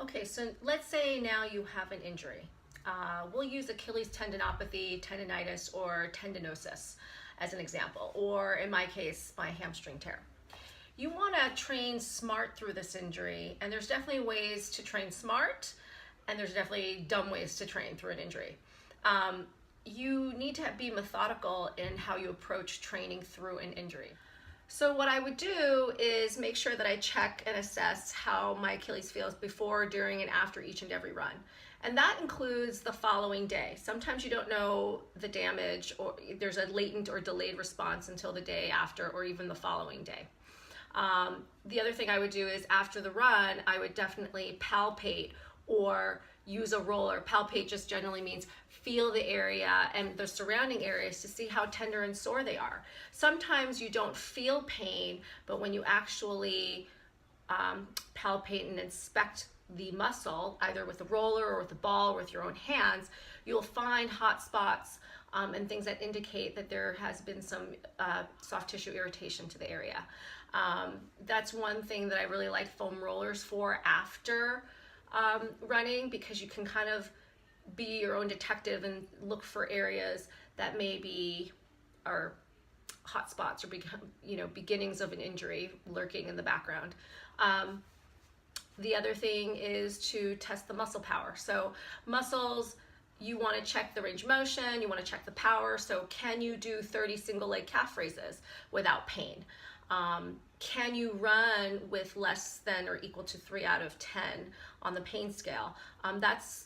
Okay, so let's say now you have an injury. We'll use Achilles tendinopathy, tendinitis, or tendinosis as an example, or in my case, my hamstring tear. You want to train smart through this injury, and there's definitely ways to train smart, and there's definitely dumb ways to train through an injury. You need to be methodical in how you approach training through an injury. So what I would do is make sure that I check and assess how my Achilles feels before, during, and after each and every run. And that includes the following day. Sometimes you don't know the damage, or there's a latent or delayed response until the day after or even the following day. The other thing I would do is after the run, I would definitely palpate or use a roller. Palpate just generally means feel the area and the surrounding areas to see how tender and sore they are. Sometimes you don't feel pain, but when you actually palpate and inspect the muscle, either with a roller or with a ball or with your own hands, you'll find hot spots and things that indicate that there has been some soft tissue irritation to the area. That's one thing that I really like foam rollers for after running, because you can kind of be your own detective and look for areas that maybe are hot spots or beginnings of an injury lurking in the background. The other thing is to test the muscle power. So muscles, you want to check the range of motion, you want to check the power. So can you do 30 single leg calf raises without pain? Can you run with less than or equal to 3 out of 10 on the pain scale? That's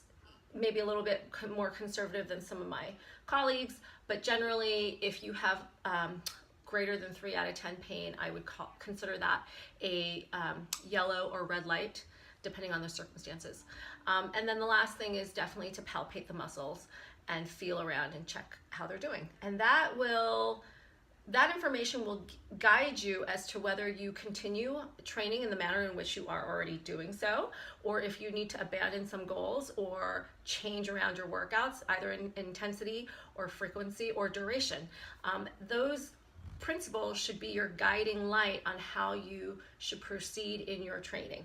maybe a little bit more conservative than some of my colleagues, but generally if you have greater than 3 out of 10 pain, I would consider that a yellow or red light, depending on the circumstances. And then the last thing is definitely to palpate the muscles and feel around and check how they're doing. And that information will guide you as to whether you continue training in the manner in which you are already doing so, or if you need to abandon some goals or change around your workouts, either in intensity or frequency or duration. Those principles should be your guiding light on how you should proceed in your training.